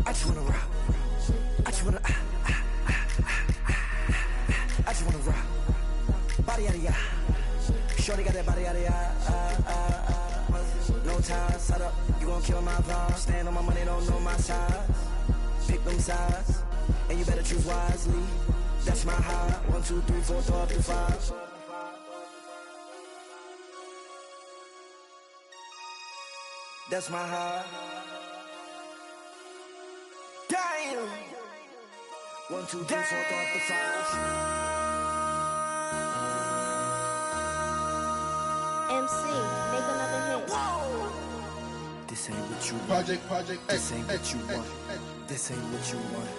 I just wanna rock. I just wanna, I just wanna rock. Body yada yada. Shorty got that body yada yada. No ties, set up. You gon' kill my vibe. Stand on my money, don't know my size. Pick them sides, and you better choose wisely. That's my high. 1, 2, 3, 4, throw up to 5. That's my high. Damn. 1, 2, 3, 4, throw up to 5. MC, make another hit. Whoa. This ain't what you want. Project. This ain't what you want. This ain't what you want.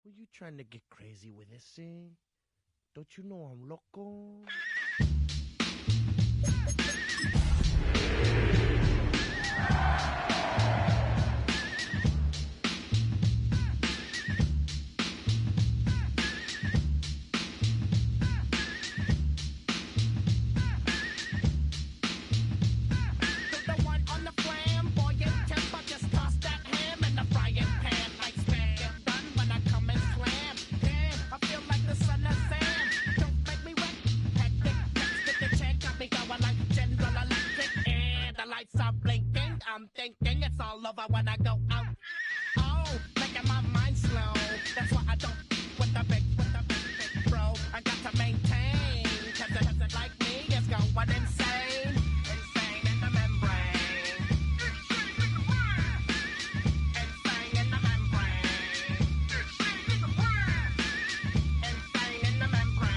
Were you trying to get crazy with this thing? Don't you know I'm loco? I'm thinking it's all over when I go out. Oh, making my mind slow. That's why I don't with the big bro. I got to maintain, cause it like me is going insane. Insane in the membrane. Insane in the membrane. Insane in the membrane. Insane in the membrane.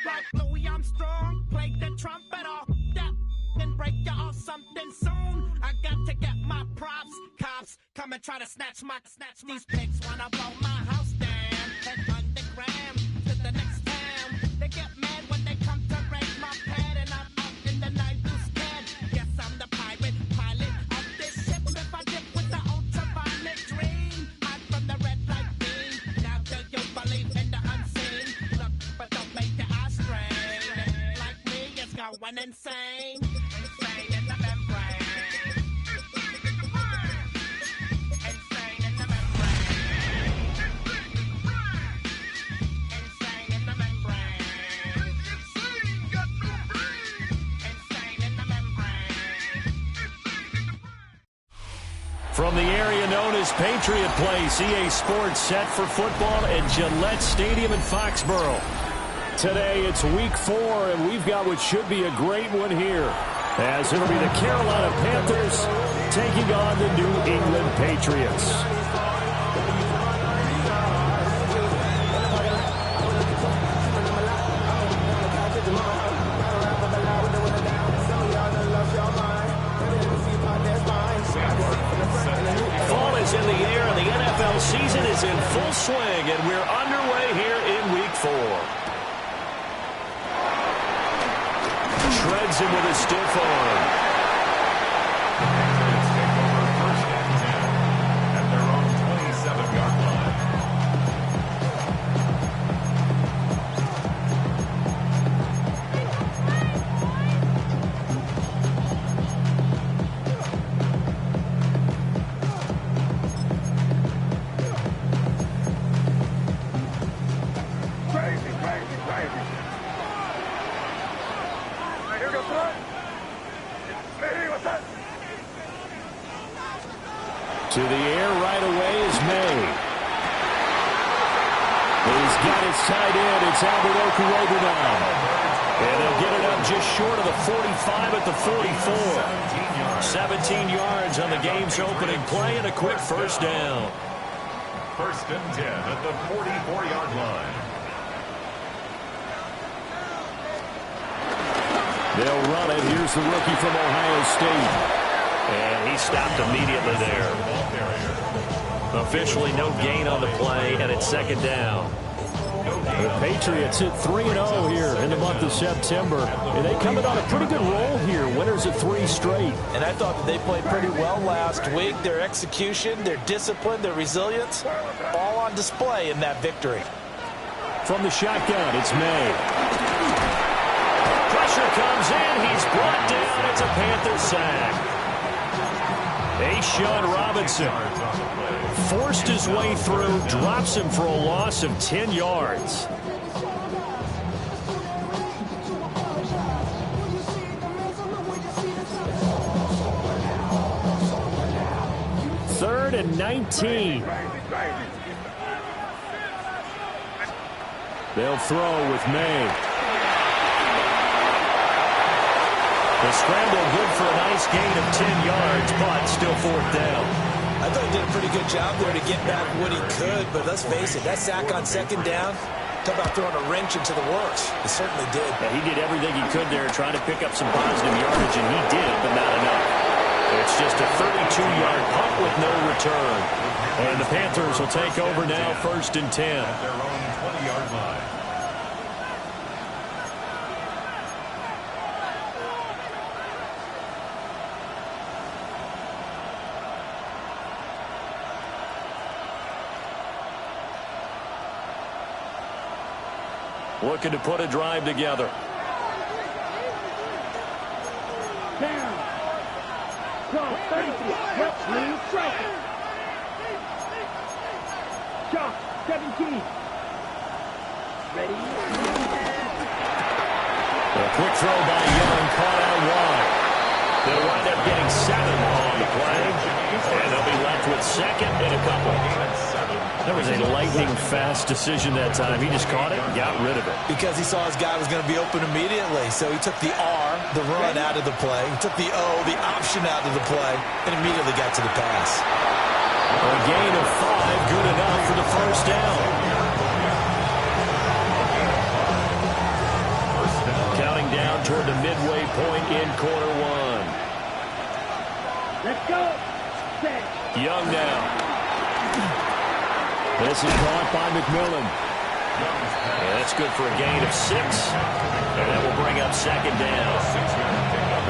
Like Louis Armstrong, play the trumpet off that and break you off something soon. I got to get my props. Cops come and try to snatch these pigs wanna blow my house down. Head underground to the next town. They get mad when they come to raid my pad, and I'm out in the night who's scared. Guess I'm the pirate pilot of this ship. If I dip with the ultraviolet dream, hide from the red light beam. Now do you believe in the unseen? Look, but don't make your eyes strain. Like me, it's going insane. Insane in the membrane. Insane in the membrane. Insane in the membrane. Insane in the membrane. From the area known as Patriot Place, EA Sports set for football at Gillette Stadium in Foxborough. Today it's week 4, and we've got what should be a great one here, as it'll be the Carolina Panthers taking on the New England Patriots. shreds him with a stiff arm. Patriots take over 1st and 10 at their own 27-yard line. To the air right away is May. He's got it tied in. It's Albert Okurogu now. And they'll get it up just short of the 45 at the 44. 17 yards on the game's opening play and a quick first down. 1st and 10 at the 44-yard line. They'll run it. Here's the rookie from Ohio State. And he stopped immediately there. Officially no gain on the play, and it's 2nd down. The Patriots hit 3-0 here in the month of September. And they come in on a pretty good roll here. Winners of 3 straight. And I thought that they played pretty well last week. Their execution, their discipline, their resilience, all on display in that victory. From the shotgun, it's May. Pressure comes in. He's brought down. It's a Panther sack. A'Shawn Robinson forced his way through, drops him for a loss of 10 yards. Third and 19. They'll throw with May. The scramble good for a nice gain of 10 yards, but still 4th down. I thought he did a pretty good job there to get back what he could, but let's face it, that sack on 2nd down, talk about throwing a wrench into the works. He certainly did. Yeah, he did everything he could there, trying to pick up some positive yardage, and he did, but not enough. It's just a 32-yard punt with no return. And the Panthers will take over now, 1st and 10. At their own 20-yard line. Looking to put a drive together. Down. Cross 33. Help me strike it. Shot 17. Ready. A quick throw by Young, caught out wide. They'll wind up getting 7 on the play. And they'll be left with 2nd and a couple. That was a lightning-fast decision that time. He just caught it and got rid of it. Because he saw his guy was going to be open immediately. So he took the R, the run, out of the play. He took the O, the option, out of the play, and immediately got to the pass. A gain of 5, good enough for the first down. Counting down toward the midway point in quarter 1. Let's go. Set. Young now. This is caught by McMillan. And that's good for a gain of 6. And that will bring up 2nd down.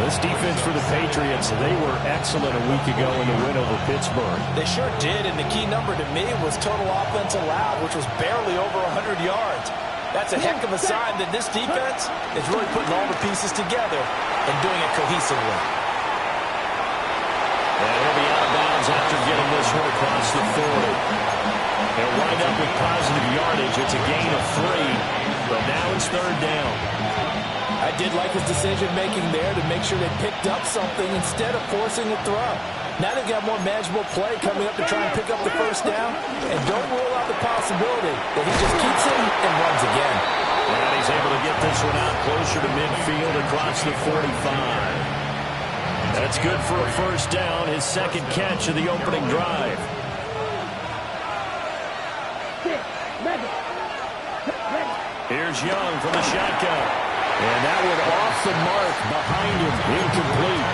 This defense for the Patriots, they were excellent a week ago in the win over Pittsburgh. They sure did, and the key number to me was total offense allowed, which was barely over 100 yards. That's a heck of a sign that this defense is really putting all the pieces together and doing it cohesively. And he'll be out of bounds after getting this one across the 40. They'll wind up with positive yardage. It's a gain of 3, but now it's 3rd down. I did like his decision-making there to make sure they picked up something instead of forcing a throw. Now they've got more manageable play coming up to try and pick up the first down, and don't rule out the possibility that he just keeps it and runs again. And he's able to get this one out closer to midfield across the 45. That's good for a first down, his 2nd catch of the opening drive. Here's Young from the shotgun. And that one off the mark behind him, incomplete.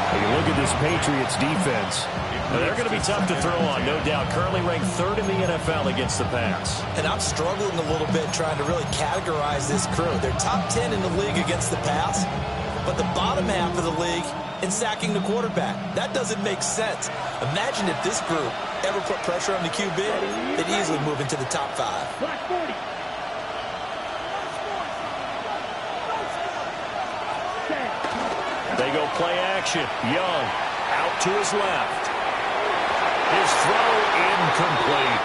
You look at this Patriots defense. They're going to be tough to throw on, no doubt. Currently ranked 3rd in the NFL against the pass. And I'm struggling a little bit trying to really categorize this crew. They're top 10 in the league against the pass, but the bottom half of the league in sacking the quarterback. That doesn't make sense. Imagine if this group ever put pressure on the QB, they'd easily move into the top 5. Black 40. They go play action. Young out to his left. His throw incomplete.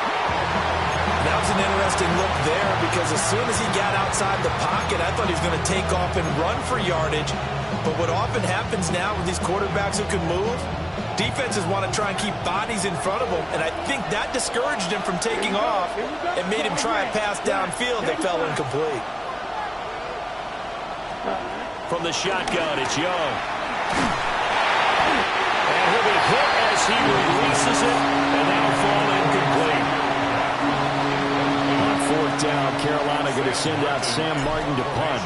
That was an interesting look there because as soon as he got outside the pocket, I thought he was going to take off and run for yardage. But what often happens now with these quarterbacks who can move, defenses want to try and keep bodies in front of them, and I think that discouraged him from taking off and made him try a pass downfield that fell incomplete. From the shotgun, it's Young. And he'll be hit as he releases it, and that'll fall incomplete. On 4th down, Carolina going to send out Sam Martin to punt.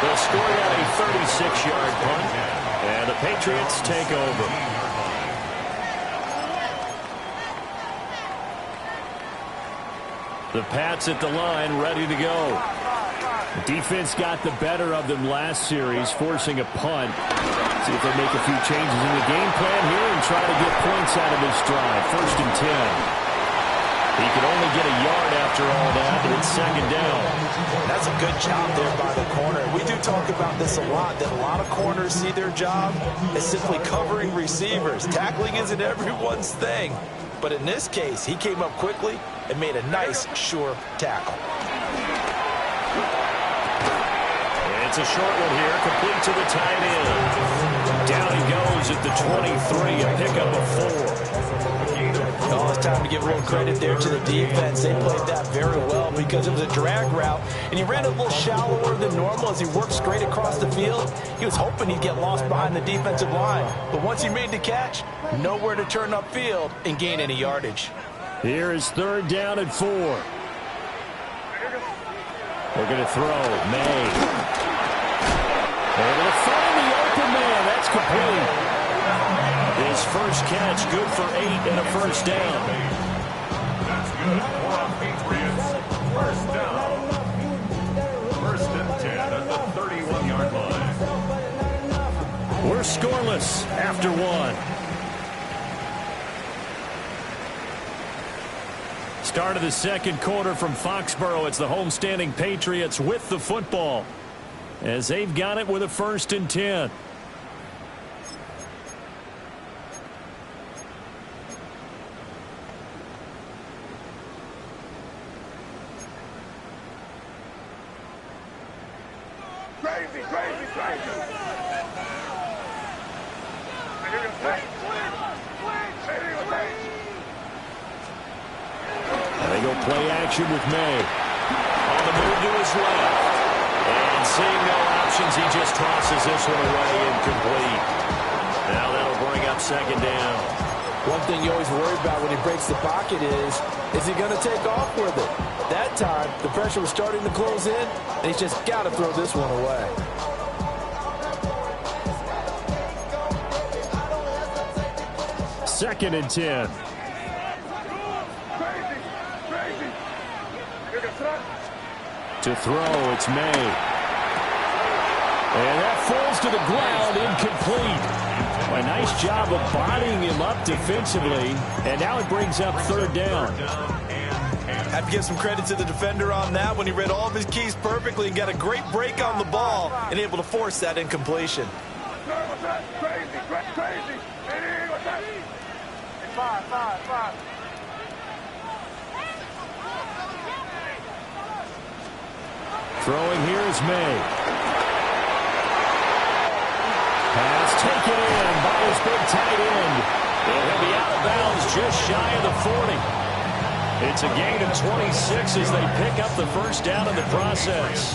They'll score out a 36-yard punt, and the Patriots take over. The Pats at the line, ready to go. The defense got the better of them last series, forcing a punt. See if they make a few changes in the game plan here and try to get points out of this drive. 1st and 10. He could only get a yard after all that, and it's 2nd down. That's a good job there by the corner. We do talk about this a lot, that a lot of corners see their job as simply covering receivers. Tackling isn't everyone's thing. But in this case, he came up quickly and made a nice, sure tackle. It's a short one here, complete to the tight end. Down he goes at the 23, a pickup of 4. Oh, it's time to give a little credit there to the defense. They played that very well because it was a drag route, and he ran a little shallower than normal as he worked straight across the field. He was hoping he'd get lost behind the defensive line, but once he made the catch, nowhere to turn upfield and gain any yardage. Here is 3rd down and 4. They're going to throw. May. They're going to find the open man. That's complete. His first catch, good for 8 and a 1st down. That's good for a Patriots. 1st down. 1st and 10 at the 31-yard line. We're scoreless after 1. Start of the 2nd quarter from Foxborough. It's the homestanding Patriots with the football as they've got it with a 1st and 10. They go play action with May. On the move to his left. And seeing no options, he just tosses this one away incomplete. Now that'll bring up 2nd down. One thing you always worry about when he breaks the pocket is he going to take off with it? That time, the pressure was starting to close in, and he's just got to throw this one away. Second and 10. To throw, it's May. And that falls to the ground, incomplete. A nice job of bodying him up defensively, and now it brings up 3rd down. Have to give some credit to the defender on that when he read all of his keys perfectly and got a great break on the ball and able to force that incompletion. Throwing here is May. Pass taken in by his big tight end. And he'll be out of bounds just shy of the 40. It's a gain of 26 as they pick up the 1st down in the process.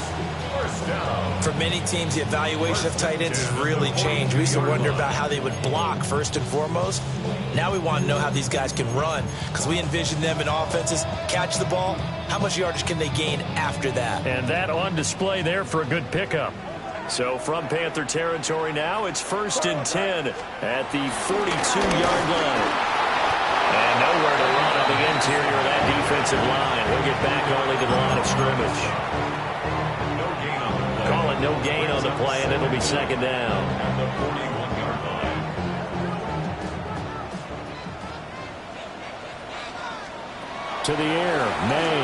For many teams, the evaluation of tight ends has really changed. We used to wonder about how they would block first and foremost. Now we want to know how these guys can run, because we envision them in offenses catch the ball. How much yardage can they gain after that? And that on display there for a good pickup. So from Panther territory now, it's 1st and 10 at the 42-yard line. And nowhere to run on the interior of that defensive line. We'll get back only to the line of scrimmage. Call it no gain on the play, and it'll be 2nd down. At the 41-yard line. To the air, May.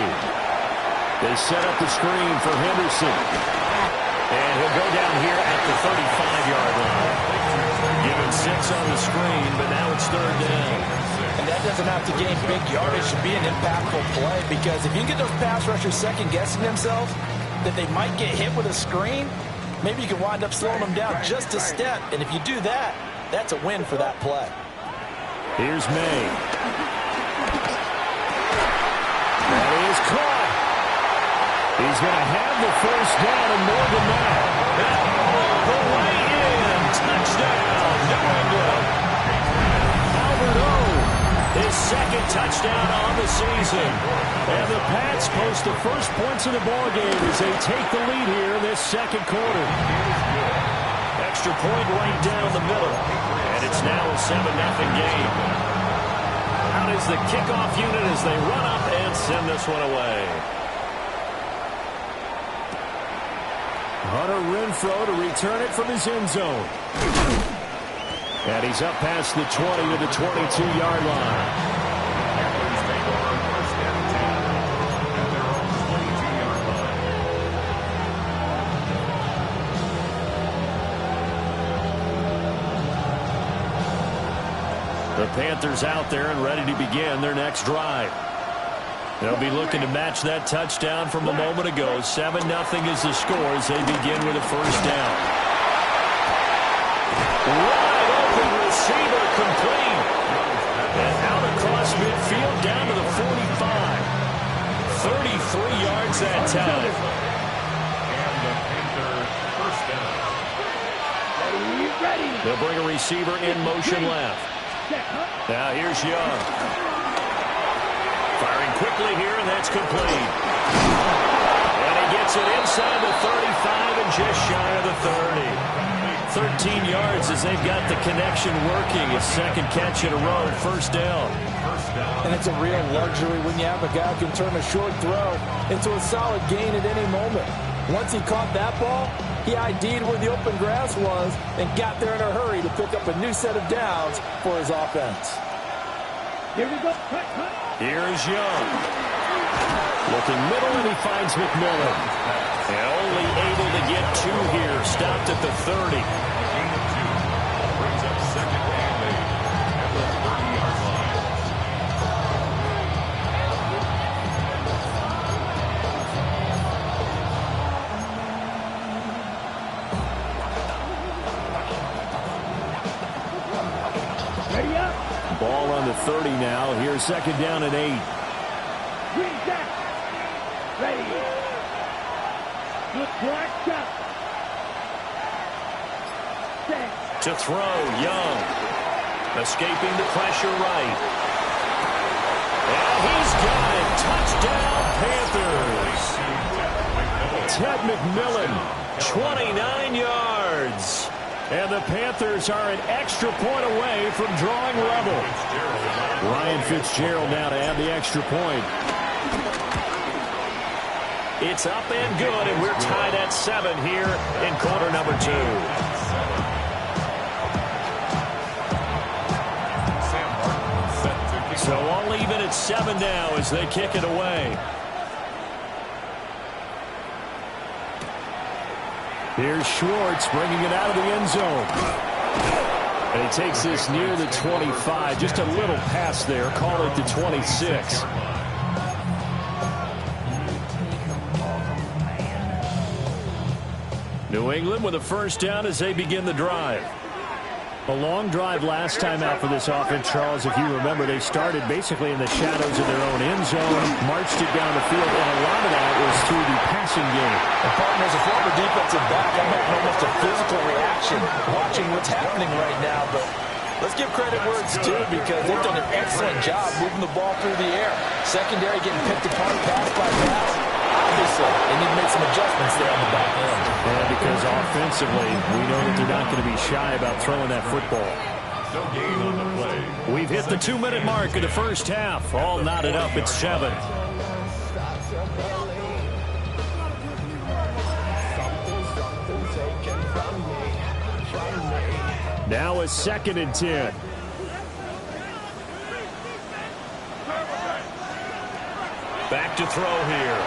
They set up the screen for Henderson. And he'll go down here at the 35-yard line. Given 6 on the screen, but now it's 3rd down. And that doesn't have to gain big yardage to be an impactful play, because if you can get those pass rushers second-guessing themselves that they might get hit with a screen, maybe you can wind up slowing them down just a step. And if you do that, that's a win for that play. Here's May. That is caught. He's going to have the 1st down and more than that. All the way in. Touchdown, New England. Albert O, his 2nd touchdown on the season. And the Pats post the first points of the ballgame as they take the lead here in this 2nd quarter. Extra point right down the middle. And it's now a 7-0 game. Out is the kickoff unit as they run up and send this one away. Hunter Renfrow to return it from his end zone. And he's up past the 20 to the 22-yard line. The Panthers out there and ready to begin their next drive. They'll be looking to match that touchdown from a moment ago. 7-0 is the score as they begin with a 1st down. Wide open receiver complete. And out across midfield down to the 45. 33 yards that time. And the Panthers 1st down. Ready. They'll bring a receiver in motion left. Now here's Young. Firing quickly here, and that's complete. And he gets it inside the 35 and just shy of the 30. 13 yards as they've got the connection working. His 2nd catch in a row, 1st down. And it's a real luxury when you have a guy who can turn a short throw into a solid gain at any moment. Once he caught that ball, he ID'd where the open grass was and got there in a hurry to pick up a new set of downs for his offense. Here we go. Cut. Here is Young. Looking middle, and he finds McMillan. And only able to get 2 here. Stopped at the 30. Gain of 2. Brings up 2nd and 8 at the 30-yard line. Ready up. Ball on the 30 now. Here's 2nd down and 8. Green back. Ready. Good block. Shot. Set. To throw, Young. Escaping the pressure right. And he's got it. Touchdown, Panthers. Ted McMillan, 29 yards. And the Panthers are an extra point away from drawing level. Ryan Fitzgerald now to add the extra point. It's up and good, and we're tied at 7 here in quarter number 2. So all even at 7 now as they kick it away. Here's Schwartz bringing it out of the end zone. And he takes this near the 25. Just a little pass there. Call it the 26. New England with a 1st down as they begin the drive. A long drive last time out for this offense, Charles. If you remember, they started basically in the shadows of their own end zone, marched it down the field, and a lot of that was through the passing game. And partner, as a former defensive back, I'm having almost a physical reaction watching what's happening right now. But Let's give credit where it's due because they've done an excellent job moving the ball through the air. Secondary getting picked apart pass by pass. Obviously, they need to make some adjustments there on the back end. Yeah, because offensively, we know that they're not going to be shy about throwing that football. No gain on the play. We've hit the 2-minute mark of the first half. All knotted up at 7. Now a 2nd and 10. Back to throw here.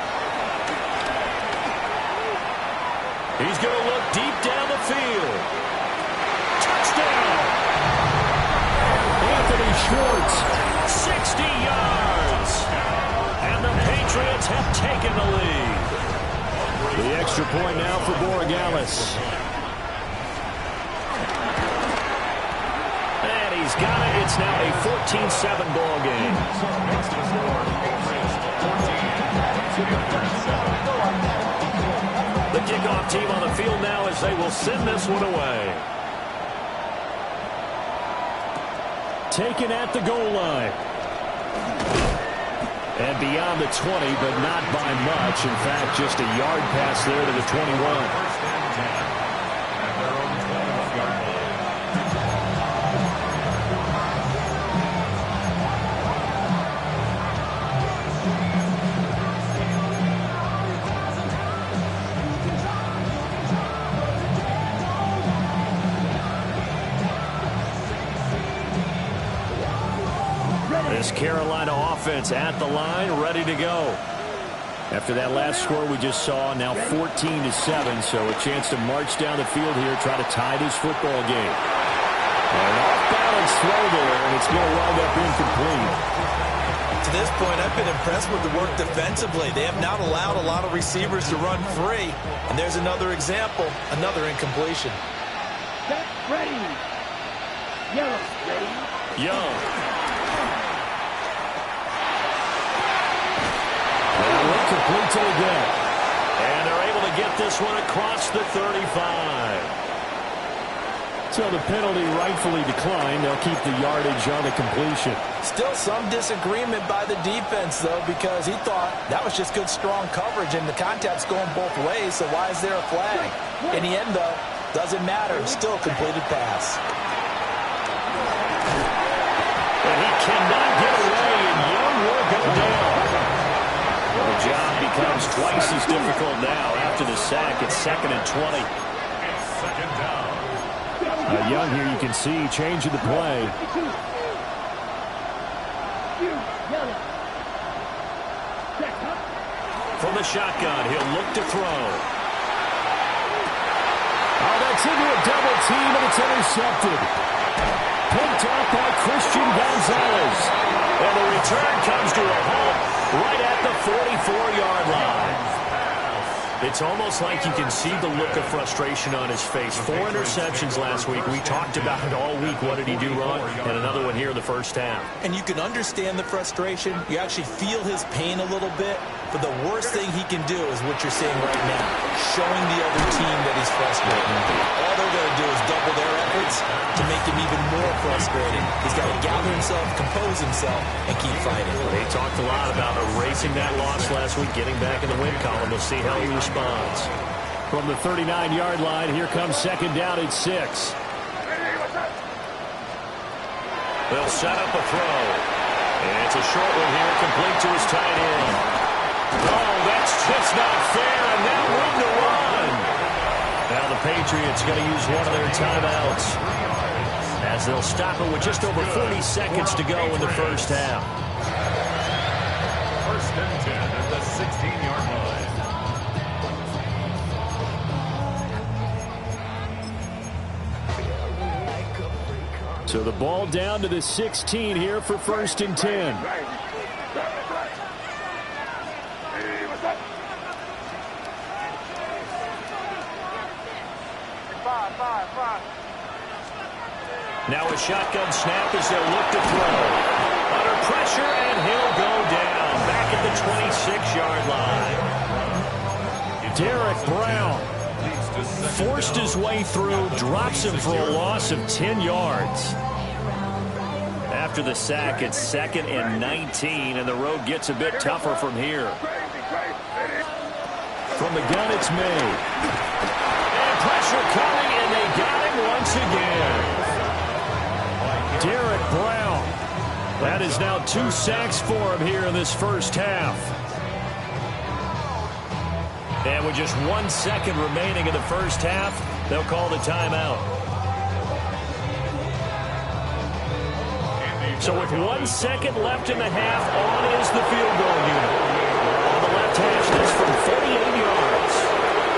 He's going to look deep down the field. Touchdown! Anthony Schwartz, 60 yards. And the Patriots have taken the lead. The extra point now for Borregales. And he's got it. It's now a 14-7 ball game. The kickoff team on the field now as they will send this one away. Taken at the goal line. And beyond the 20, but not by much. In fact, just a yard pass there to the 21. First and 10 at their own 21-yard line. This Carolina offense at the line, ready to go. After that last score we just saw, now 14-7, so a chance to march down the field here, try to tie this football game. An off-balance throw there, and it's going to wind up incomplete. To this point, I've been impressed with the work defensively. They have not allowed a lot of receivers to run free. And there's another example, another incompletion. Set, ready. Yellow, ready. Young. Complete to again. And they're able to get this one across the 35. So the penalty rightfully declined. They'll keep the yardage on the completion. Still some disagreement by the defense, though, because he thought that was just good, strong coverage, and the contact's going both ways, so why is there a flag? In the end, though, doesn't matter. Still a completed pass. And he cannot get away, and Young will go down. The job becomes twice as difficult now after the sack. It's 2nd and 20. It's second down. Young here, you can see, changing the play. From the shotgun, he'll look to throw. Oh, that's into a double team, and it's intercepted. Picked off by Christian Gonzalez. And the return comes to a halt right at the 44-yard line. It's almost like you can see the look of frustration on his face. 4 interceptions last week. We talked about it all week. What did he do wrong? And another one here in the first half. And you can understand the frustration. You actually feel his pain a little bit. But the worst thing he can do is what you're seeing right now, showing the other team that he's frustrated. All they're going to do is double their efforts to make him even more frustrated. He's got to gather himself, compose himself, and keep fighting. They talked a lot about erasing that loss last week, getting back in the win column. We'll see how he responds. From the 39-yard line, here comes 2nd down at 6. They'll set up a throw. And it's a short one here, complete to his tight end. Oh, that's just not fair, and now room to run. Now the Patriots going to use one of their timeouts as they'll stop it with just over 40 seconds to go in the first half. First and 10 at the 16-yard line. So the ball down to the 16 here for 1st and 10. Now a shotgun snap as they'll look to throw. Under pressure, and he'll go down. Back at the 26-yard line. Derek Brown forced his way through, drops him for a loss of 10 yards. after the sack. It's 2nd and 19, and the road gets a bit tougher from here. From the gun, it's made. And pressure coming, and they got him once again. Derek Brown. That is now 2 sacks for him here in this first half. And with just 1 second remaining in the first half, they'll call the timeout. So with 1 second left in the half, on is the field goal unit. On the left hash, this from 48 yards.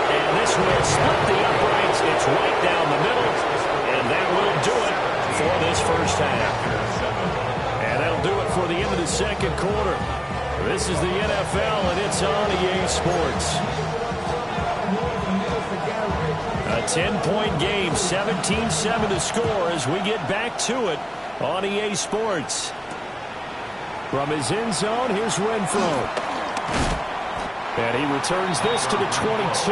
And this will split the uprights. It's right down the middle. And that will do it for this first half. And that'll do it for the end of the second quarter. This is the NFL, and it's on EA Sports. A 10-point game, 17-7 to score as we get back to it on EA Sports. From his end zone, here's Renfro. And he returns this to the 22.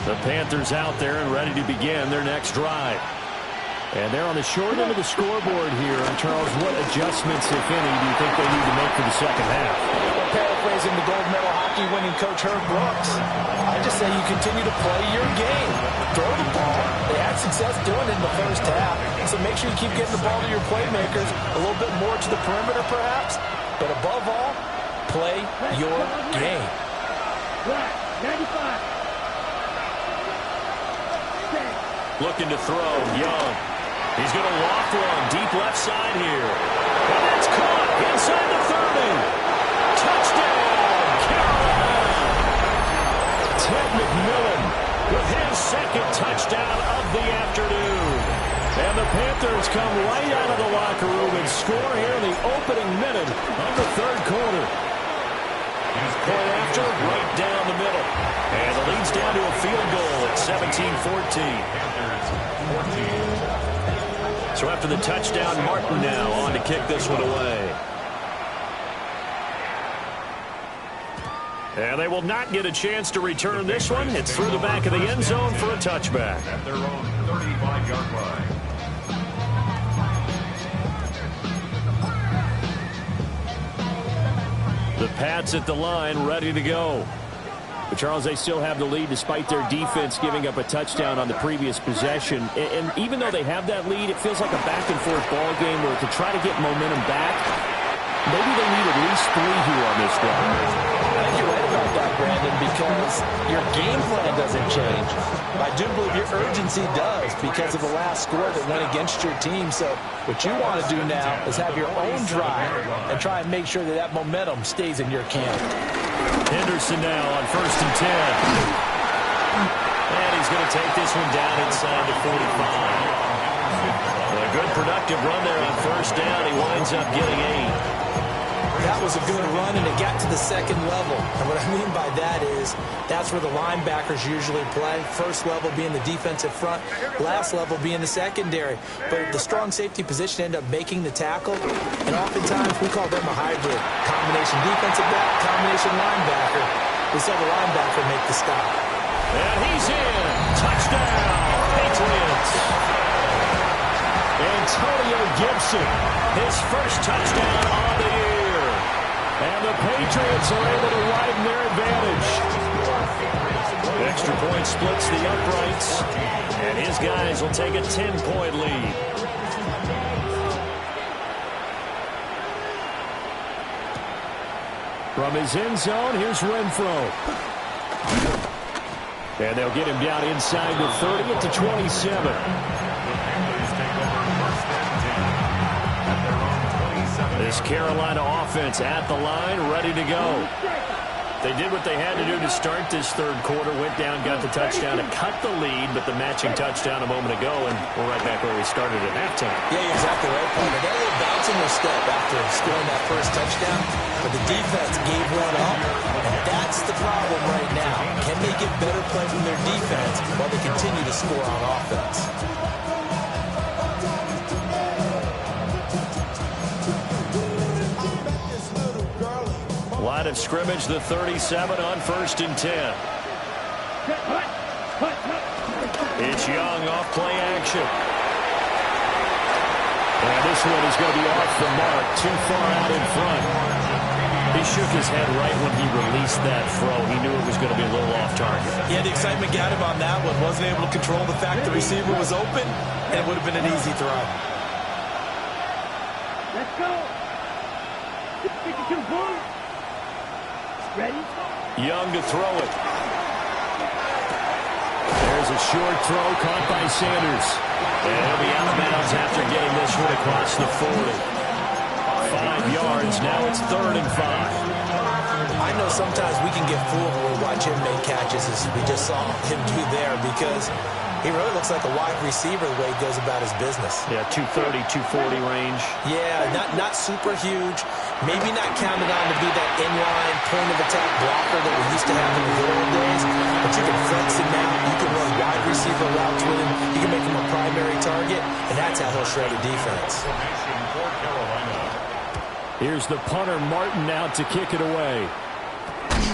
The Panthers out there and ready to begin their next drive. And they're on the short end of the scoreboard here. And Charles, what adjustments, if any, do you think they need to make for the second half? Well, paraphrasing the gold medal hockey winning coach Herb Brooks, I just say you continue to play your game. Throw the ball. They had success doing it in the first half. So make sure you keep getting the ball to your playmakers, a little bit more to the perimeter perhaps. But above all, play your game. 95. Looking to throw, Young. He's going to walk one deep left side here. And it's caught inside the 30. Touchdown, Carolina. Ted McMillan with his second touchdown of the afternoon. And the Panthers come right out of the locker room and score here in the opening minute of the third quarter. Point after, right down the middle. And the lead's down to a field goal at 17-14. So after the touchdown, Martin now on to kick this one away. And they will not get a chance to return this one. It's through the back of the end zone for a touchback. At their own 35-yard line. The Pats at the line, ready to go. But Charles, they still have the lead despite their defense giving up a touchdown on the previous possession. And even though they have that lead, it feels like a back-and-forth ball game where to try to get momentum back, maybe they need at least 3 here on this drive. I think you're right about that, Brandon, because your game plan doesn't change. I do believe your urgency does because of the last score that went against your team. So what you want to do now is have your own drive and try and make sure that that momentum stays in your camp. Henderson now on 1st and 10. And he's going to take this one down inside the 45. A good productive run there on 1st down. He winds up getting 8. That was a good run, and it got to the second level. And what I mean by that is that's where the linebackers usually play. First level being the defensive front, last level being the secondary. But the strong safety position ended up making the tackle, and oftentimes we call them a hybrid. Combination defensive back, combination linebacker. We saw the linebacker make the stop. And he's in. Touchdown, Patriots. Antonio Gibson, his first touchdown on the year. And the Patriots are able to widen their advantage. Extra point splits the uprights. And his guys will take a 10-point lead. From his end zone, here's Renfro. And they'll get him down inside the 30 at the 27. This Carolina offense at the line, ready to go. They did what they had to do to start this third quarter, went down, got the touchdown to cut the lead, but the matching touchdown a moment ago, and we're right back where we started at halftime. Yeah, you're exactly right, Paul. They got a little bounce in their step after scoring that first touchdown, but the defense gave one up, and that's the problem right now. Can they get better play from their defense while they continue to score on offense? Line of scrimmage, the 37 on 1st and 10. It's Young off play action. And this one is going to be off the mark, too far out in front. He shook his head right when he released that throw. He knew it was going to be a little off target. Yeah, the excitement got him on that one. Wasn't able to control the fact the receiver was open, and it would have been an easy throw. Let's go. 52 boys. Ready? Young to throw it. There's a short throw caught by Sanders. And he'll be out of bounds after getting this one across the 40. 5 yards. Now it's 3rd and 5. I know sometimes we can get fooled when we watch him make catches, as we just saw him do there, because he really looks like a wide receiver the way he goes about his business. Yeah, 230, 240 range. Yeah, not super huge. Maybe not counted on to be that inline point-of-attack blocker that we used to have in the old days, but you can flex him out. You can run wide receiver routes with him. You can make him a primary target, and that's how he'll shred a defense. Here's the punter, Martin, out to kick it away. 33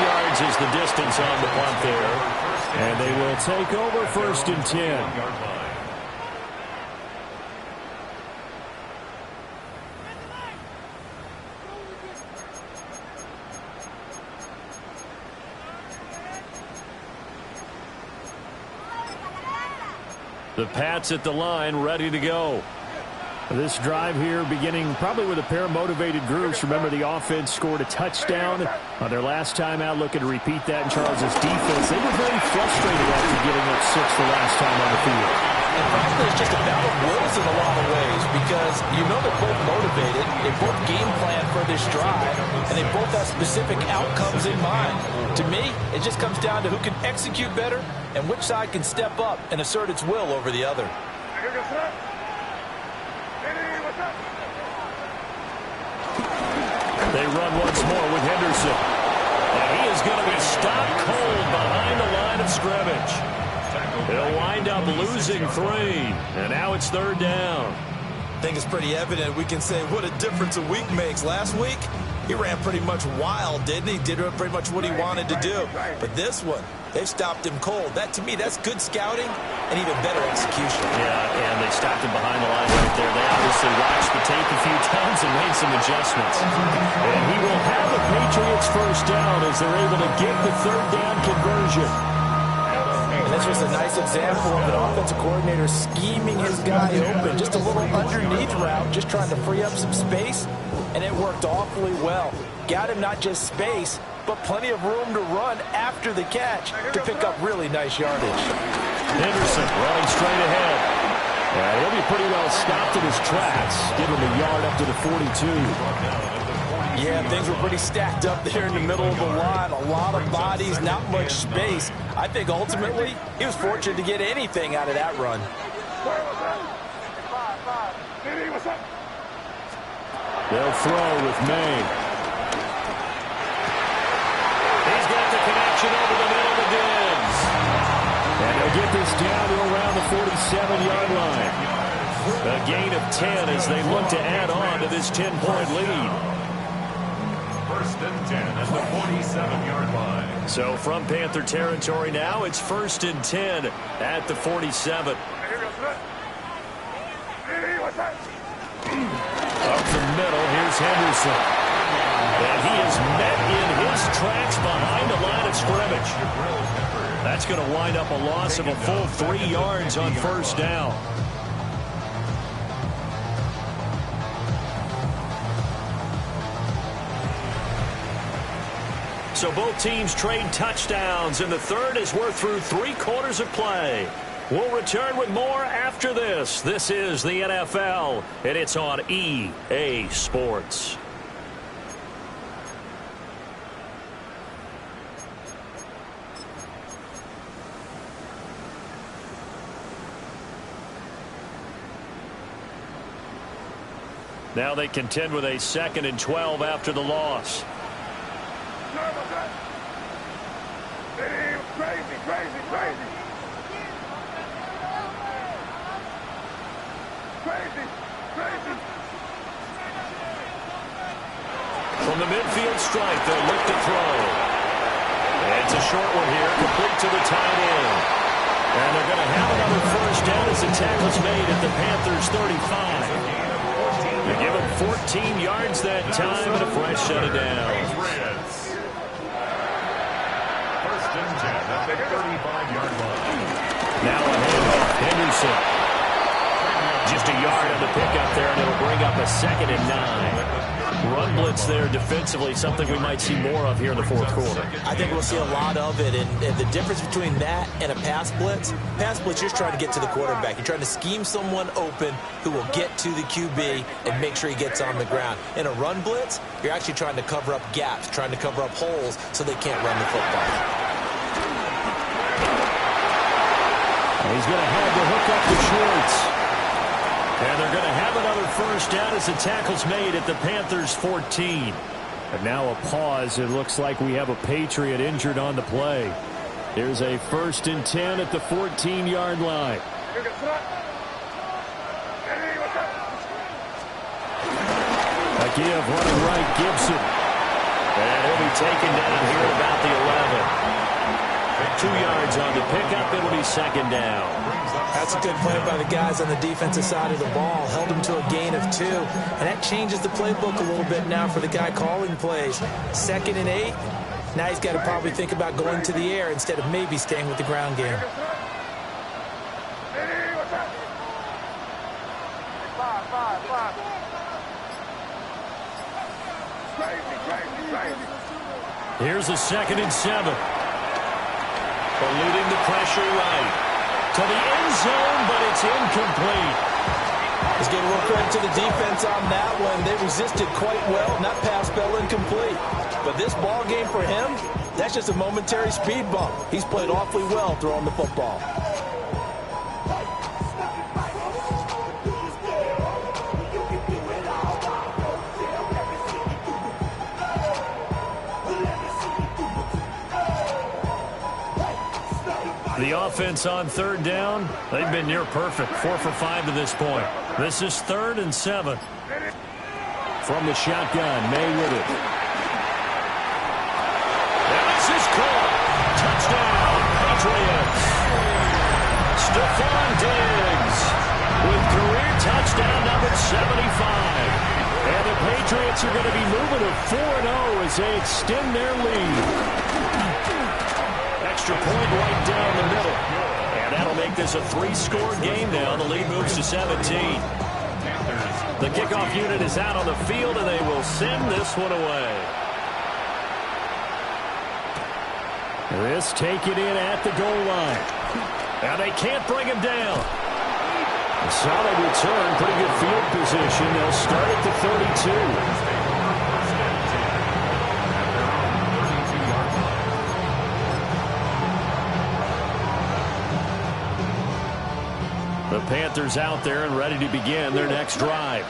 yards is the distance on the punt there. And they will take over 1st and 10. The Pats at the line, ready to go. This drive here beginning probably with a pair of motivated groups. Remember, the offense scored a touchdown on their last time out, looking to repeat that in Charles' defense. They were very frustrated after giving up 6 the last time on the field. And frankly, it's just a battle of wills in a lot of ways, because you know they're both motivated, they both game plan for this drive, and they both have specific outcomes in mind. To me, it just comes down to who can execute better and which side can step up and assert its will over the other. They run once more with Henderson. And he is going to be stopped cold behind the line of scrimmage. He'll wind up losing 3. And now it's 3rd down. I think it's pretty evident. We can say what a difference a week makes. Last week, he ran pretty much wild, didn't he? Did pretty much what he wanted to do. But this one, they've stopped him cold. That, to me, that's good scouting and even better execution. Yeah, and they stopped him behind the line right there. They obviously watched the tape a few times and made some adjustments. And he will have the Patriots 1st down as they're able to get the 3rd down conversion. And this was a nice example of an offensive coordinator scheming his guy open. Just a little underneath route, just trying to free up some space, and it worked awfully well. Got him not just space, but plenty of room to run after the catch to pick up really nice yardage. Henderson running straight ahead. He'll be pretty well stopped in his tracks. Give him a yard up to the 42. Yeah, things were pretty stacked up there in the middle of the line. A lot of bodies, not much space. I think ultimately he was fortunate to get anything out of that run. They'll throw with May. He's got the connection over the middle to Diggs. And they'll get this down to around the 47-yard line. A gain of 10 as they look to add on to this 10-point lead. 1st and 10 at the 47-yard line. So from Panther territory now, it's 1st and 10 at the 47. Up the middle, here's Henderson. And he is met in his tracks behind the line of scrimmage. That's going to wind up a loss of a full 3 yards on 1st down. So both teams trade touchdowns, and the 3rd as we're through 3 quarters of play. We'll return with more after this. This is the NFL, and it's on EA Sports. Now they contend with a 2nd and 12 after the loss. the midfield stripe, they'll look to throw. It's a short one here, complete to the tight end. And they're going to have another first down as the tackle's made at the Panthers' 35. They give him 14 yards that time and a fresh set of downs. First and 10 at the 35-yard line. Now a handoff, Henderson. Just a yard on the pickup there, and it'll bring up a 2nd and 9. Run blitz there defensively, something we might see more of here in the fourth quarter. I think we'll see a lot of it, and the difference between that and a pass blitz, you're just trying to get to the quarterback. You're trying to scheme someone open who will get to the QB and make sure he gets on the ground. In a run blitz, you're actually trying to cover up gaps, trying to cover up holes so they can't run the football. He's going to have to hook up the Schwartz. And they're going to have another first down as the tackle's made at the Panthers' 14. And now a pause. It looks like we have a Patriot injured on the play. Here's a 1st and 10 at the 14-yard line. A give running right, Gibson. And he'll be taken down here at about the 11. 2 yards on the pickup. It'll be 2nd down. That's a good play by the guys on the defensive side of the ball. Held him to a gain of 2. And that changes the playbook a little bit now for the guy calling plays. 2nd and 8. Now he's got to probably think about going to the air instead of maybe staying with the ground game. Here's a 2nd and 7. Eluding the pressure right to the end zone, but it's incomplete. Let's give a little credit to the defense on that one. They resisted quite well, and that pass fell incomplete. But this ball game for him, that's just a momentary speed bump. He's played awfully well throwing the football. The offense on 3rd down, they've been near perfect. 4 for 5 to this point. This is 3rd and 7. From the shotgun, May with it. And this is caught. Touchdown, Patriots. Stephon Diggs with career touchdown number 75. And the Patriots are going to be moving to 4-0 as they extend their lead. Extra point right down the middle. And that'll make this a 3-score game now. The lead moves to 17. The kickoff unit is out on the field, and they will send this one away. This taken in at the goal line. Now they can't bring him down. A solid return, pretty good field position. They'll start at the 32. The Panthers out there and ready to begin their next drive.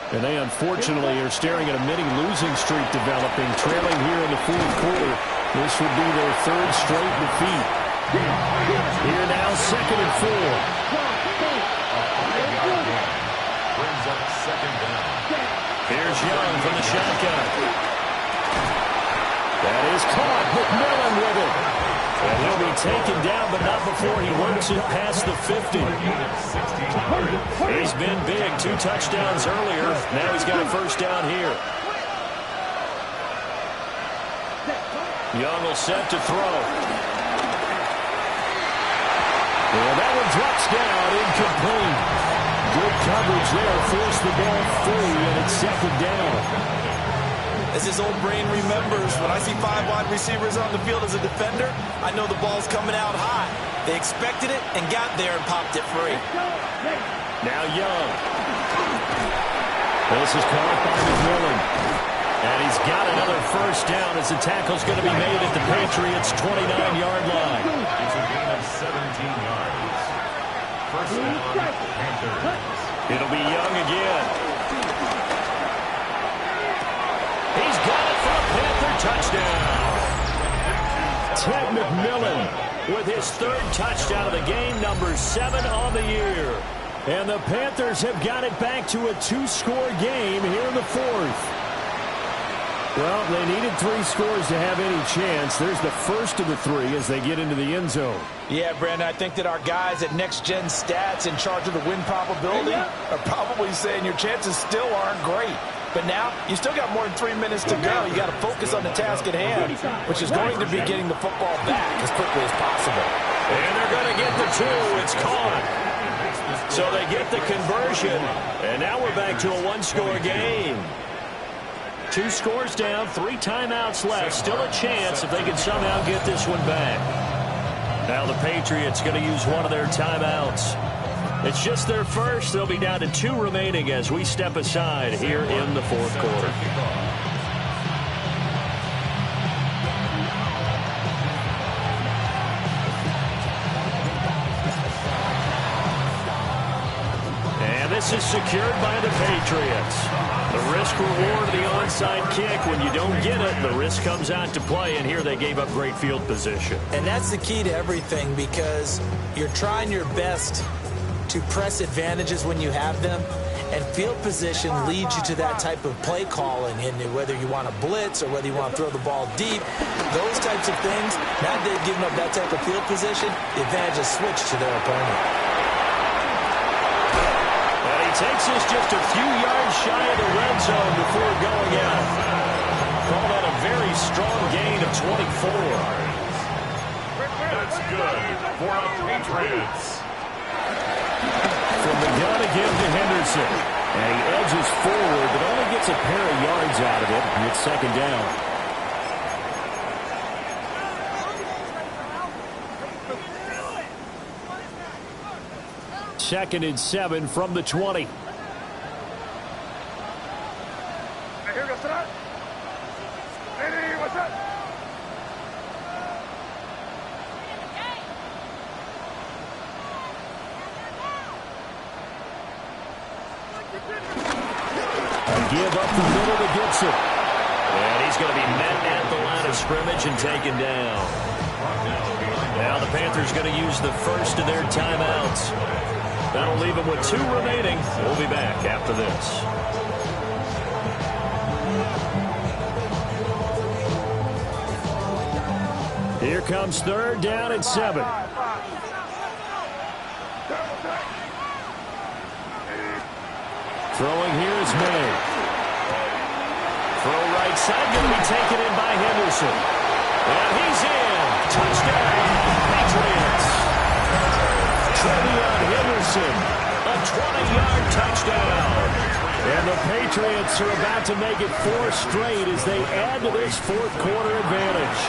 And they unfortunately are staring at a mini losing streak developing, trailing here in the fourth quarter. This would be their 3rd straight defeat. Here now, 2nd and 4. Brings up 2nd down. Here's Young from the shotgun. That is caught. McMillan with it. And he'll be taken down, but not before he works it past the 50. He's been big. 2 touchdowns earlier. Now he's got a first down here. Young will set to throw. And that one drops down, incomplete. Good coverage there. Forced the ball free, and it's 2nd down. As his old brain remembers, when I see 5 wide receivers on the field as a defender, I know the ball's coming out high. They expected it and got there and popped it free. Now Young. This is caught by McMillan. And he's got another first down as the tackle's going to be made at the Patriots' 29-yard line. It's a gain of 17 yards. First down, Panthers. It'll be Young again. He's got it for a Panther touchdown. Ted McMillan with his 3rd touchdown of the game, number 7 on the year. And the Panthers have got it back to a 2-score game here in the 4th. Well, they needed 3 scores to have any chance. There's the first of the 3 as they get into the end zone. Yeah, Brandon, I think that our guys at Next Gen Stats in charge of the win probability are probably saying your chances still aren't great. But now, you still got more than 3 minutes to go. You got to focus on the task at hand, which is going to be getting the football back as quickly as possible. And they're going to get the 2. It's caught. So they get the conversion. And now we're back to a 1-score game. 2 scores down, 3 timeouts left. Still a chance if they can somehow get this one back. Now the Patriots going to use one of their timeouts. It's just their first. They'll be down to 2 remaining as we step aside here in the 4th quarter. And this is secured by the Patriots. The risk-reward of the onside kick. When you don't get it, the risk comes out to play, and here they gave up great field position. And that's the key to everything, because you're trying your best to press advantages when you have them, and field position leads you to that type of play calling, and whether you want to blitz or whether you want to throw the ball deep, those types of things. Now they've given up that type of field position, the advantage is switched to their opponent. Takes us just a few yards shy of the red zone before going out. Call that a very strong gain of 24. That's good for the Patriots. From the gun again to Henderson. And he edges forward, but only gets a pair of yards out of it. And it's 2nd down. Second and 7 from the 20. Give up the middle to Gibson. And he's going to be met at the line of scrimmage and taken down. Now the Panthers going to use the first of their timeouts. That'll leave them with 2 remaining. We'll be back after this. Here comes 3rd down and 7. Throwing here is May. Throw right side, going to be taken in by Henderson. And he's in. Touchdown, Patriots. Trevion Henderson, a 20-yard touchdown. And the Patriots are about to make it 4 straight as they add to this 4th quarter advantage.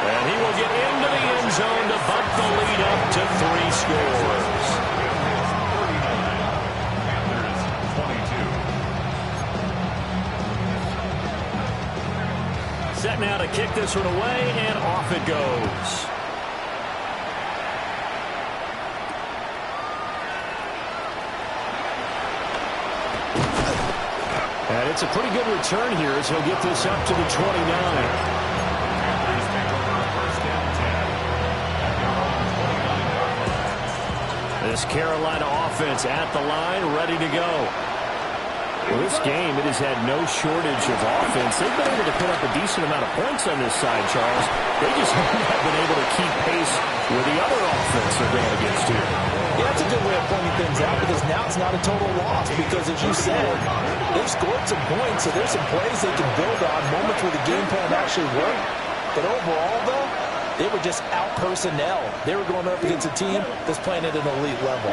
And he will get into the end zone to bump the lead up to 3 scores. Set now to kick this one away, and off it goes. And it's a pretty good return here as he'll get this up to the 29. This Carolina offense at the line, ready to go. Well, this game, it has had no shortage of offense. They've been able to put up a decent amount of points on this side, Charles. They just haven't been able to keep pace with the other offense they're going against here. Yeah, that's a good way of pointing things out, because now it's not a total loss. Because, as you said, they've scored some points, so there's some plays they can build on, moments where the game plan actually worked. But overall, though, they were just out personnel. They were going up against a team that's playing at an elite level.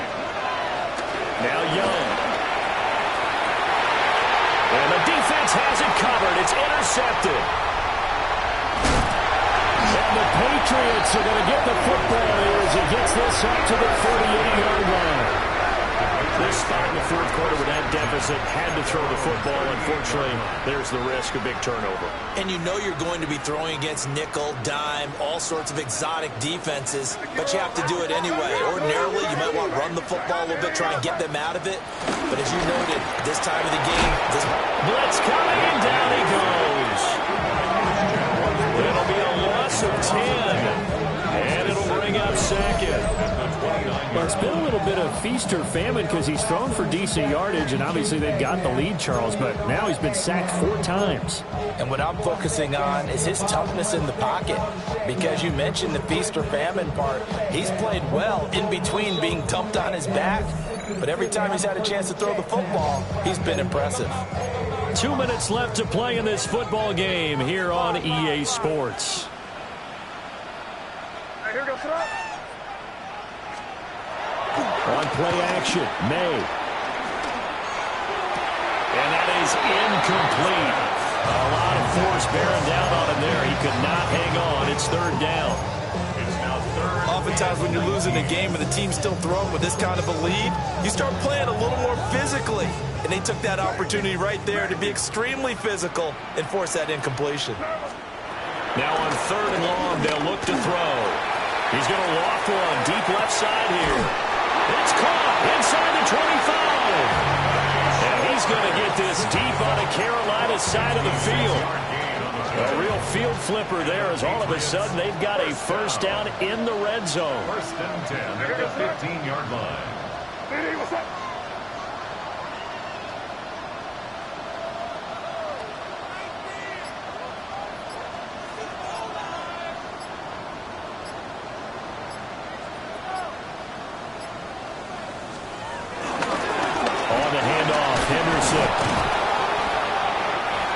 Now Young. And the defense has it covered. It's intercepted. And the Patriots are going to get the football here as he gets this up to the 48-yard line. This spot in the 4th quarter with that deficit had to throw the football. Unfortunately, there's the risk of big turnover. And you know you're going to be throwing against nickel, dime, all sorts of exotic defenses, but you have to do it anyway. Ordinarily, you might want to run the football a little bit, try and get them out of it. But as you noted, this time of the game, this blitz coming, and down he goes. It'll be a loss of 10, and it'll bring up 2nd. But it's been a little bit of feast or famine because he's thrown for decent yardage, and obviously they've got the lead, Charles, but now he's been sacked 4 times. And what I'm focusing on is his toughness in the pocket, because you mentioned the feast or famine part. He's played well in between being dumped on his back, but every time he's had a chance to throw the football, he's been impressive. 2 minutes left to play in this football game here on EA Sports. Here goes throw. On play action, May. And that is incomplete. A lot of force bearing down on him there. He could not hang on. It's 3rd down. It's now 3rd. Oftentimes when you're losing a game and the team's still throwing with this kind of a lead, you start playing a little more physically. And they took that opportunity right there to be extremely physical and force that incompletion. Now on 3rd and long, they'll look to throw. He's going to loft one deep left side here. It's caught inside the 25. And he's going to get this deep on the Carolina side of the field. A real field flipper there as all of a sudden they've got a 1st down in the red zone. 1st and 10 at the 15-yard line. Hey, what's up?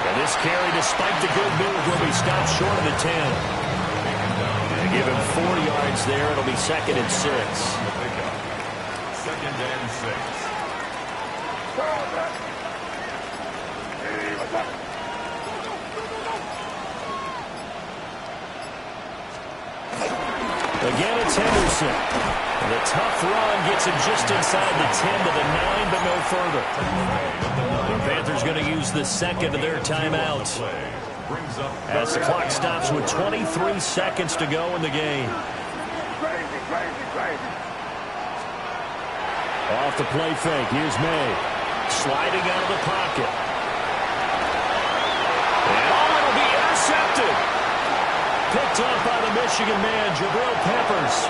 And this carry, despite the good move, will be stopped short of the 10. They give him 4 yards there. It'll be 2nd and 6. 2nd and 6. Hey, what's up? Again, it's Henderson. And the tough run gets him just inside the 10 to the 9, but no further. The Panthers going to use the 2nd of their timeouts as the clock stops with 23 seconds to go in the game. Crazy. Off the play fake, here's May. Sliding out of the pocket. And it'll be intercepted. Picked up by the Michigan man, Jabril Peppers.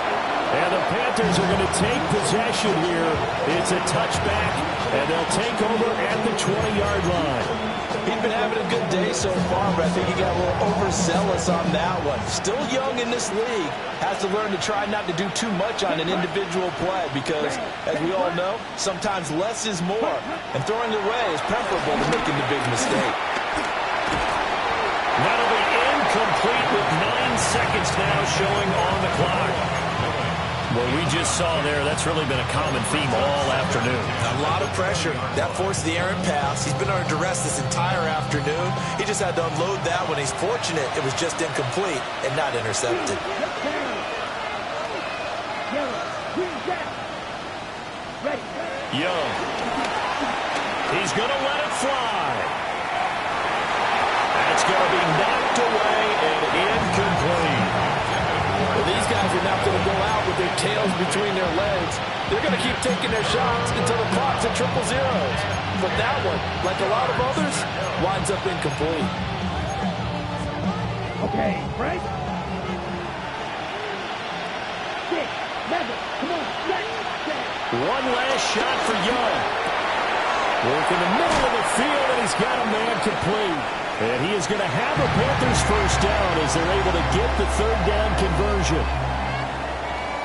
And the Panthers are going to take possession here. It's a touchback, and they'll take over at the 20-yard line. He's been having a good day so far, but I think he got a little overzealous on that one. Still young in this league. Has to learn to try not to do too much on an individual play because, as we all know, sometimes less is more. And throwing away is preferable to making the big mistake. That'll be incomplete with 9 seconds now showing on the clock. What we just saw there, that's really been a common theme all afternoon. A lot of pressure. That forced the errant pass. He's been under duress this entire afternoon. He just had to unload that one. He's fortunate it was just incomplete and not intercepted. Young. He's going to let it fly. That's going to be knocked away and incomplete. These guys are not going to go out with their tails between their legs. They're going to keep taking their shots until the clock's at 000. But that one, like a lot of others, winds up incomplete. Okay, Frank. 6, 7, come on, set. One last shot for Young. Work in the middle of the field, and he's got a man complete. And he is going to have a Panthers 1st down as they're able to get the 3rd down conversion.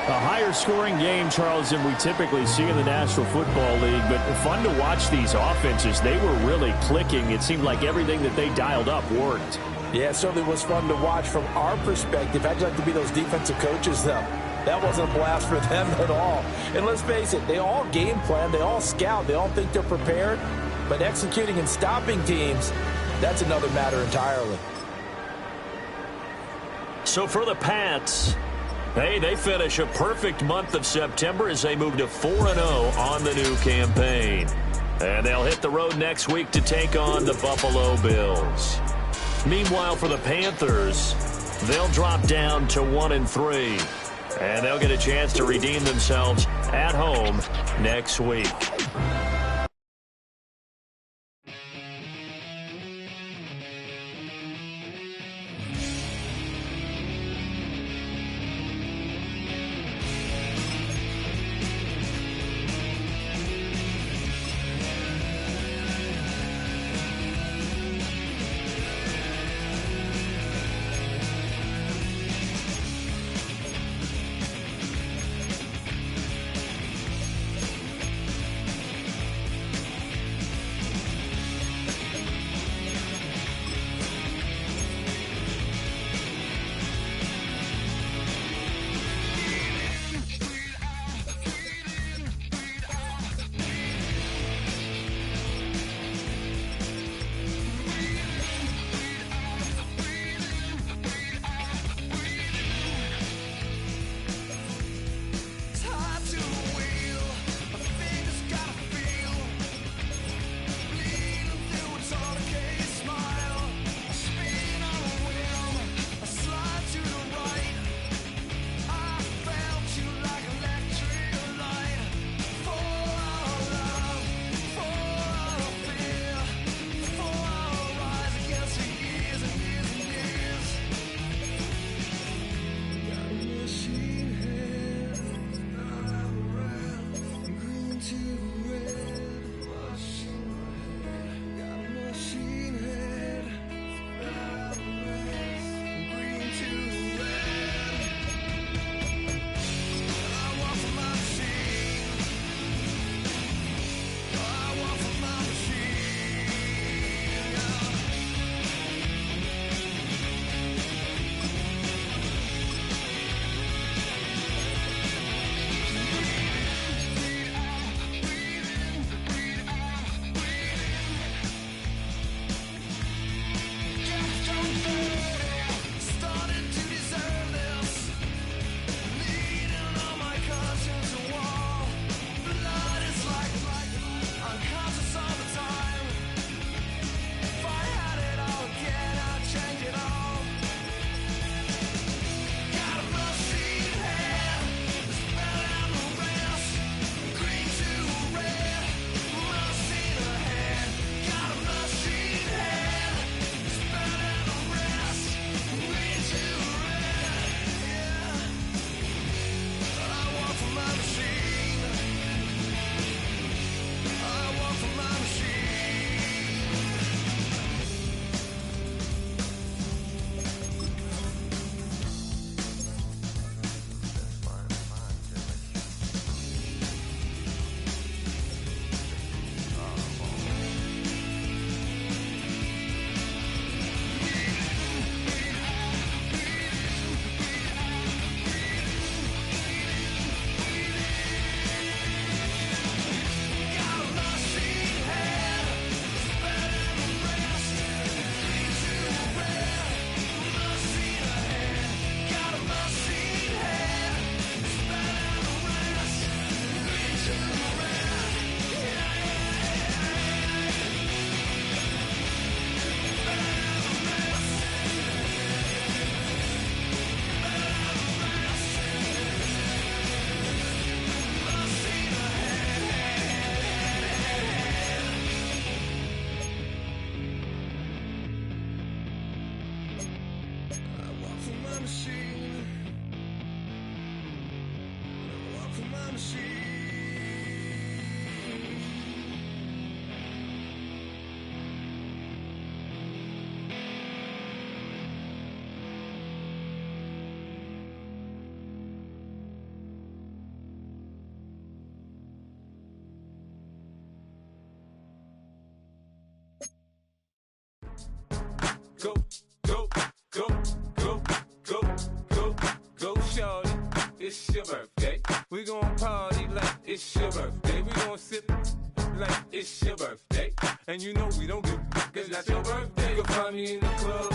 A higher scoring game, Charles, than we typically see in the National Football League, but fun to watch these offenses. They were really clicking. It seemed like everything that they dialed up worked. Yeah, it certainly was fun to watch from our perspective. I'd like to be those defensive coaches, though. That wasn't a blast for them at all. And let's face it, they all game plan, they all scout, they all think they're prepared, but executing and stopping teams, that's another matter entirely. So for the Pats, hey, they finish a perfect month of September as they move to 4-0 on the new campaign. And they'll hit the road next week to take on the Buffalo Bills. Meanwhile, for the Panthers, they'll drop down to 1-3. And they'll get a chance to redeem themselves at home next week. it's your birthday. We gon' party like it's your birthday. We gon' sip like it's your birthday. And you know we don't give cause that's your birthday. You can find me in the club,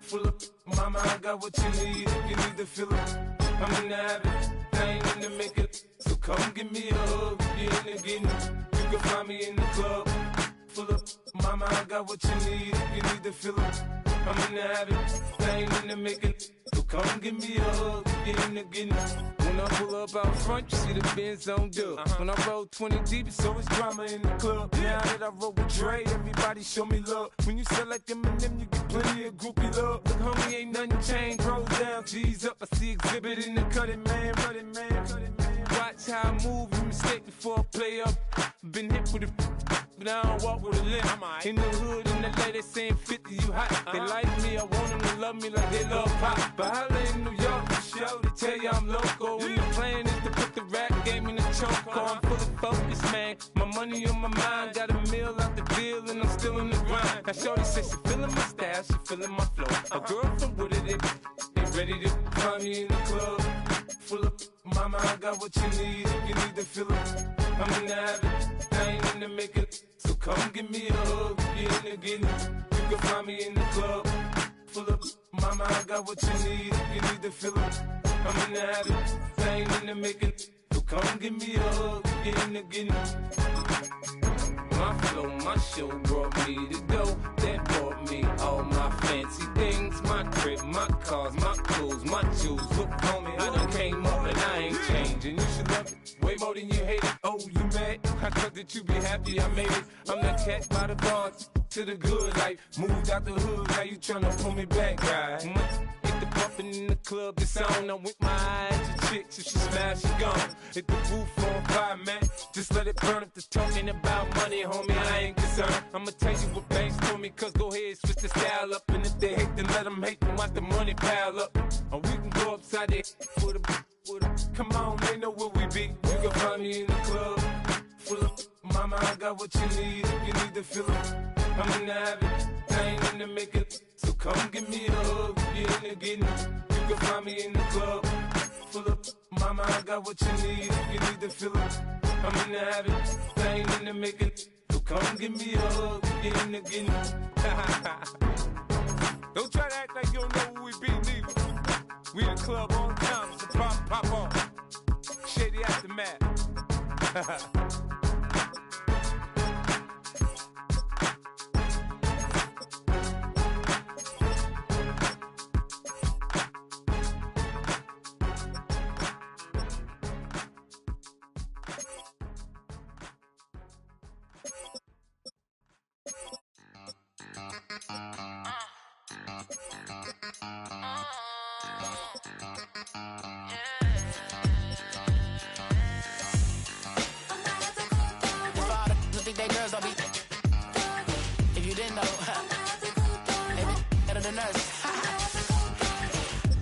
full of mama, I got what you need. If you need to fill it, I'm in the habit, I ain't in the make it. So come give me a hug, if you're in the getting. You can find me in the club, full of mama, I got what you need. If you need to fill it, I'm in the habit, I ain't in the make it. So come give me a hug, if you're in the getting. When I pull up out front, you see the Benz on dub. When I roll 20 deep, it's always drama in the club. Now that I roll with Dre, everybody show me love. When you sell like Eminem, you get plenty of groupie love. Look, homie, ain't nothing changed. Rolls down, G's up. I see exhibit in the cutting, man. Watch how I move, you mistake before I play up. Been hit with a but I don't walk with a limp. In the hood, in the lady saying 50, you hot. They like me, I want them to love me like they love pop. But holla in New York, for show, they tell you I'm local. And the plan is to put the rap game in the choke. I'm fully focused, man. My money on my mind, got a meal out the deal, and I'm still in the grind. Now shorty says she feeling my style, she feeling my flow. A girl from Wooded, they ready to find me in the club. Full of mama, I got what you need. If you need to fill it, I'm in the habit, I ain't in the make it. So come give me a hug, if you're in the getting. You can find me in the club, full of mama, I got what you need. If you need to fill it, I'm in the habit, I ain't in the make it. So come give me a hug, if you're in the getting. My flow, my show brought me to go. That brought me all my fancy things. My crib, my cars, my clothes, my jewels. Look, homie, I done came up and I ain't changing. You should love it way more than you hate it. Oh, you mad? I thought that you be happy I made it. I'm that cat by the bar to the good life. Moved out the hood, now you tryna pull me back, right? Hit the bumpin' in the club, the sound. I'm with my eyes, your chicks, if she smash, she gone. Hit the roof on fire, man. Just let it burn. If they're talking about money, homie, I ain't concerned. I'ma tell you what banks told me, cause go ahead, switch the style up. And if they hate, then let them hate, then watch the money pile up. Or we can go upside there with a come on, they know where we be. You can find me in the club, full of mama, I got what you need. If you need to fill it, I'm in the habit, I ain't in the make it. So come give me a hug, if you're in the getting. You can find me in the club, full of mama, I got what you need. If you need to fill it, I'm in the habit, I ain't in the make it. So come give me a hug, if you're in the getting. Don't try to act like you don't know who we be, neither. We in the club on time, so pop on. Shady Aftermath.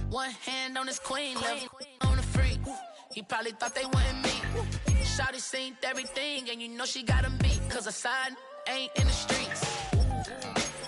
One hand on his queen, left on the freak. He probably thought they wanted me. Shawty seen everything, and you know she got him beat. Cause her side ain't in the streets.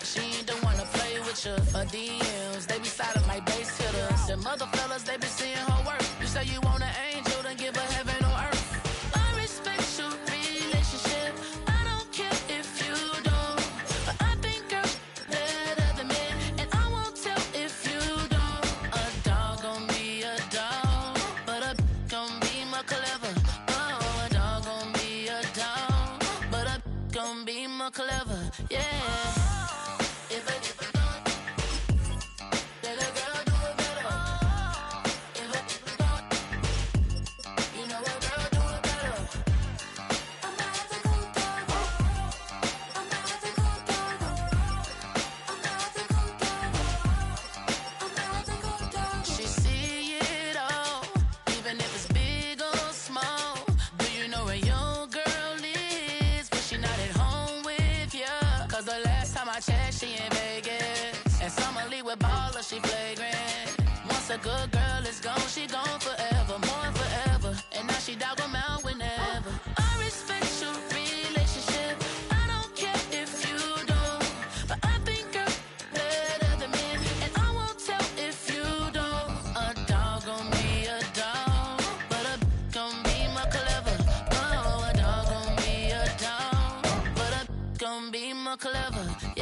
She ain't the one to play with you. Her DMs, they be silent like bass hitters. Them other fellas, they be seeing her work. You say you want an angel, then give her heaven on earth. I respect your relationship. I don't care if you don't. But I think girl better than men. And I won't tell if you don't. A dog gon' be a dog, but a gon' be more clever. Oh, a dog gon' be a dog, but a gon' be more clever. Yeah. She in Vegas, and Summer Lee with ballers, she flagrant. Once a good girl is gone, she gone forever, more forever. And now she dog 'em out whenever. I respect your relationship. I don't care if you don't, but I think girl better than men. And I won't tell if you don't. A dog gon' be a dog, more clever.